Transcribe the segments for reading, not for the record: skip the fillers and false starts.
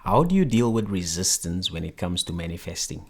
How do you deal with resistance when it comes to manifesting?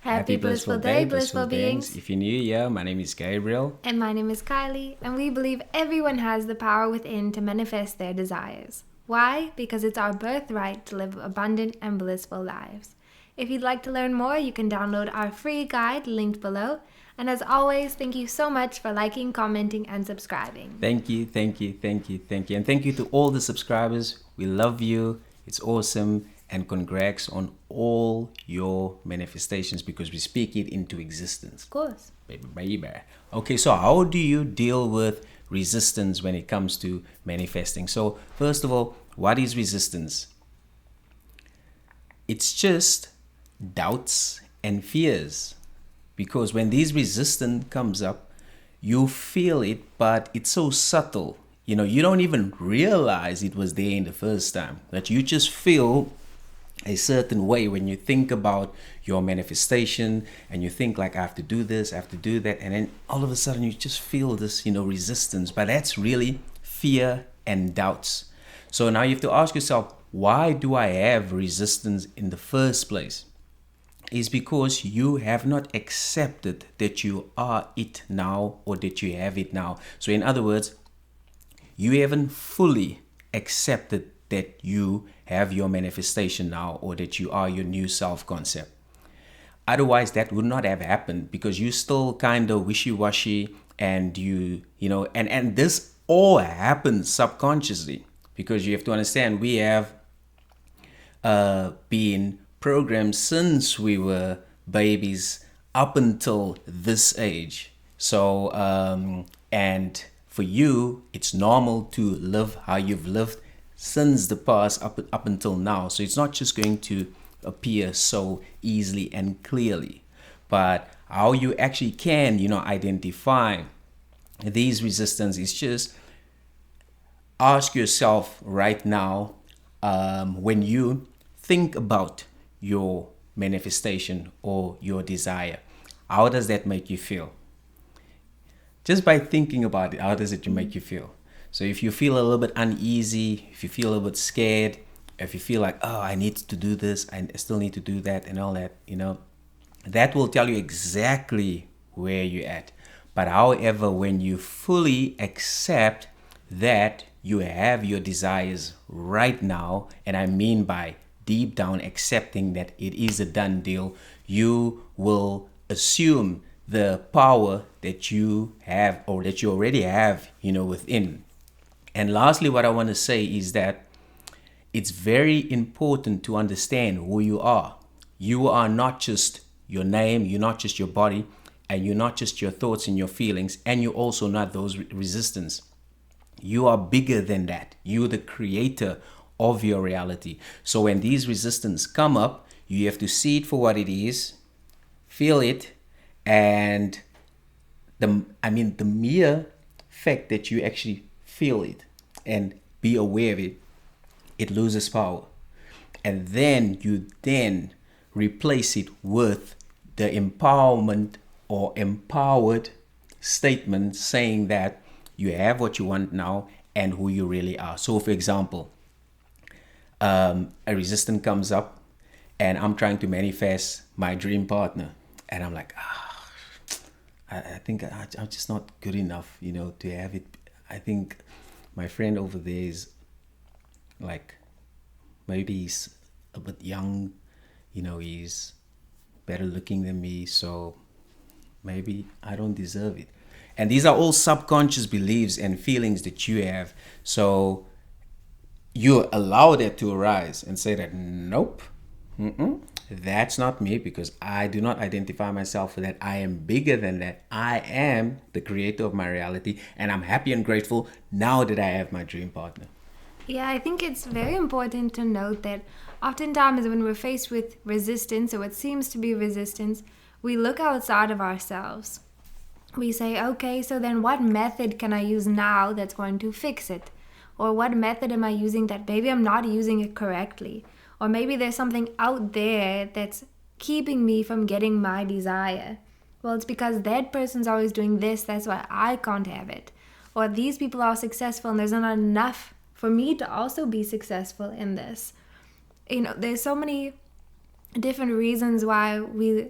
Happy blissful day, blissful beings. If you're new here, my name is Gabriel. And my name is Kylie, and we believe everyone has the power within to manifest their desires. Why? Because it's our birthright to live abundant and blissful lives. If you'd like to learn more, you can download our free guide linked below. And as always, thank you so much for liking, commenting, and subscribing. Thank you. And thank you to all the subscribers. We love you. It's awesome. And congrats on all your manifestations because we speak it into existence. Of course. Baby. Okay, so how do you deal with resistance when it comes to manifesting? So first of all, what is resistance? It's just doubts and fears. Because when this resistance comes up, you feel it, but it's so subtle. You don't even realize it was there in the first time. That you just feel a certain way when you think about your manifestation and you think like, I have to do this, I have to do that. And then all of a sudden you just feel this, resistance. But that's really fear and doubts. So now you have to ask yourself, why do I have resistance in the first place? Is because you have not accepted that you are it now or that you have it now. So in other words, you haven't fully accepted that you have your manifestation now or that you are your new self-concept. Otherwise, that would not have happened because you still kind of wishy-washy and and this all happens subconsciously because you have to understand we have been programmed since we were babies up until this age. So, and for you, it's normal to live how you've lived since the past up until now. So it's not just going to appear so easily and clearly, but how you actually can, identify these resistance is just ask yourself right now, when you think about your manifestation or your desire, how does that make you feel? Just by thinking about it, how does it make you feel? So if you feel a little bit uneasy, if you feel a little bit scared, if you feel like, oh, I need to do this, I still need to do that and all that, that will tell you exactly where you're at. But however, when you fully accept that you have your desires right now, and I mean by deep down accepting that it is a done deal, you will assume the power that you have or that you already have, within. And lastly, what I want to say is that it's very important to understand who you are. You are not just your name, you're not just your body, and you're not just your thoughts and your feelings, and you're also not those resistance. You are bigger than that. You're the creator of your reality. So when these resistance come up, you have to see it for what it is, feel it, and the mere fact that you actually feel it and be aware of it, it loses power. And then you replace it with the empowerment or empowered statement saying that you have what you want now and who you really are. So for example, a resistance comes up and I'm trying to manifest my dream partner. And I'm like, I think I'm just not good enough, to have it. I think my friend over there is like, maybe he's a bit young, he's better looking than me. So maybe I don't deserve it. And these are all subconscious beliefs and feelings that you have. So you allow that to arise and say that, nope, that's not me because I do not identify myself for that. I am bigger than that. I am the creator of my reality and I'm happy and grateful now that I have my dream partner. Yeah, I think it's very important to note that oftentimes when we're faced with resistance or what seems to be resistance, we look outside of ourselves. We say, okay, so then what method can I use now that's going to fix it? Or what method am I using that maybe I'm not using it correctly? Or maybe there's something out there that's keeping me from getting my desire. Well, it's because that person's always doing this, that's why I can't have it. Or these people are successful and there's not enough for me to also be successful in this. there's so many different reasons why we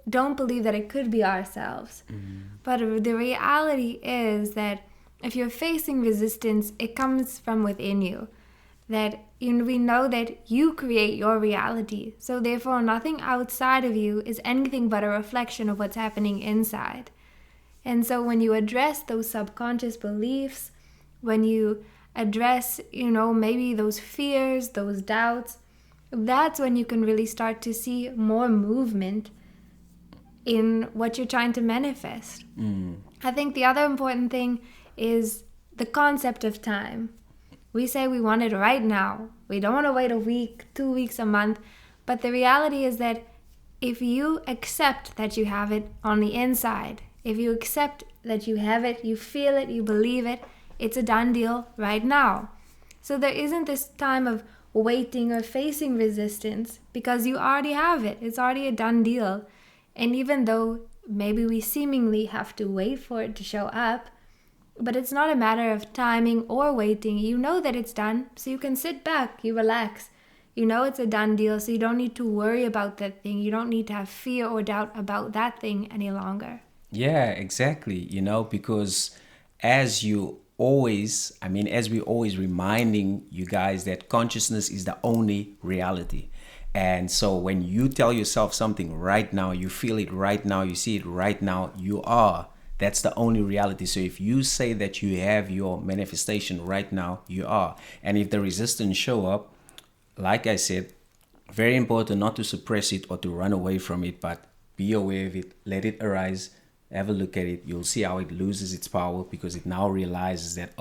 don't believe that it could be ourselves. But the reality is that if you're facing resistance, it comes from within you. That we know that you create your reality. So therefore, nothing outside of you is anything but a reflection of what's happening inside. And so when you address those subconscious beliefs, when you address, maybe those fears, those doubts, that's when you can really start to see more movement in what you're trying to manifest. I think the other important thing is the concept of time. We say we want it right now. We don't want to wait a week, 2 weeks, a month. But the reality is that if you accept that you have it on the inside, if you accept that you have it, you feel it, you believe it, it's a done deal right now. So there isn't this time of waiting or facing resistance because you already have it. It's already a done deal. And even though maybe we seemingly have to wait for it to show up, but it's not a matter of timing or waiting. You know that it's done, so you can sit back, you relax. You know it's a done deal, so you don't need to worry about that thing. You don't need to have fear or doubt about that thing any longer. Yeah, exactly. Because as we always reminding you guys that consciousness is the only reality. And so when you tell yourself something right now, you feel it right now, you see it right now, that's the only reality. So if you say that you have your manifestation right now, you are. And if the resistance show up, like I said, very important not to suppress it or to run away from it, but be aware of it, let it arise, have a look at it. You'll see how it loses its power because it now realizes that,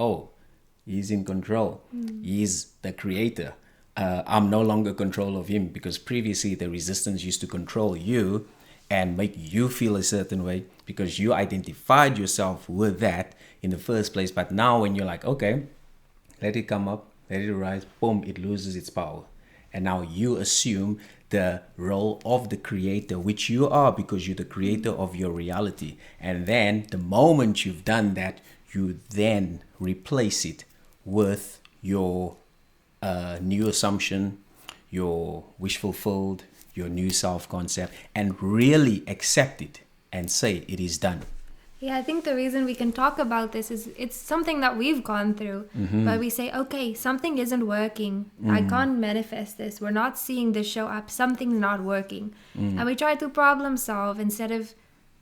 he's in control. He's the creator. I'm no longer control of him, because previously the resistance used to control you and make you feel a certain way because you identified yourself with that in the first place. But now when you're like, okay, let it come up, let it arise, boom, it loses its power. And now you assume the role of the creator, which you are because you're the creator of your reality. And then the moment you've done that, you then replace it with your new assumption, your wish fulfilled, your new self-concept, and really accept it and say it is done. Yeah, I think the reason we can talk about this is it's something that we've gone through. But we say, okay, something isn't working. I can't manifest this. We're not seeing this show up. Something's not working. And we try to problem solve instead of,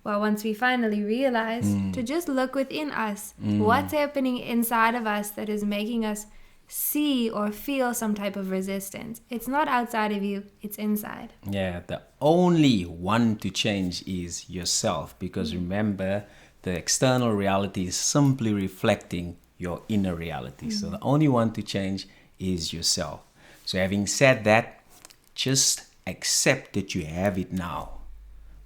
once we finally realize, to just look within us. What's happening inside of us that is making us see or feel some type of resistance? It's not outside of you, it's inside. Yeah, the only one to change is yourself, because remember, the external reality is simply reflecting your inner reality. So the only one to change is yourself. So having said that, just accept that you have it now.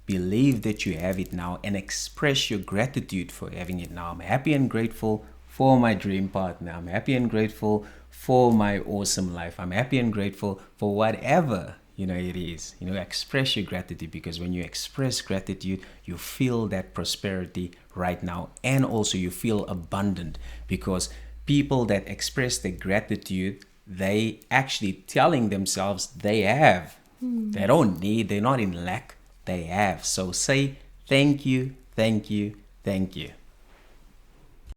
Believe that you have it now and express your gratitude for having it now. I'm happy and grateful for my dream partner. I'm happy and grateful for my awesome life. I'm happy and grateful for whatever it is. Express your gratitude, because when you express gratitude, you feel that prosperity right now, and also you feel abundant, because people that express their gratitude, they actually telling themselves they have. They don't need, they're not in lack, they have. So say thank you, thank you, thank you.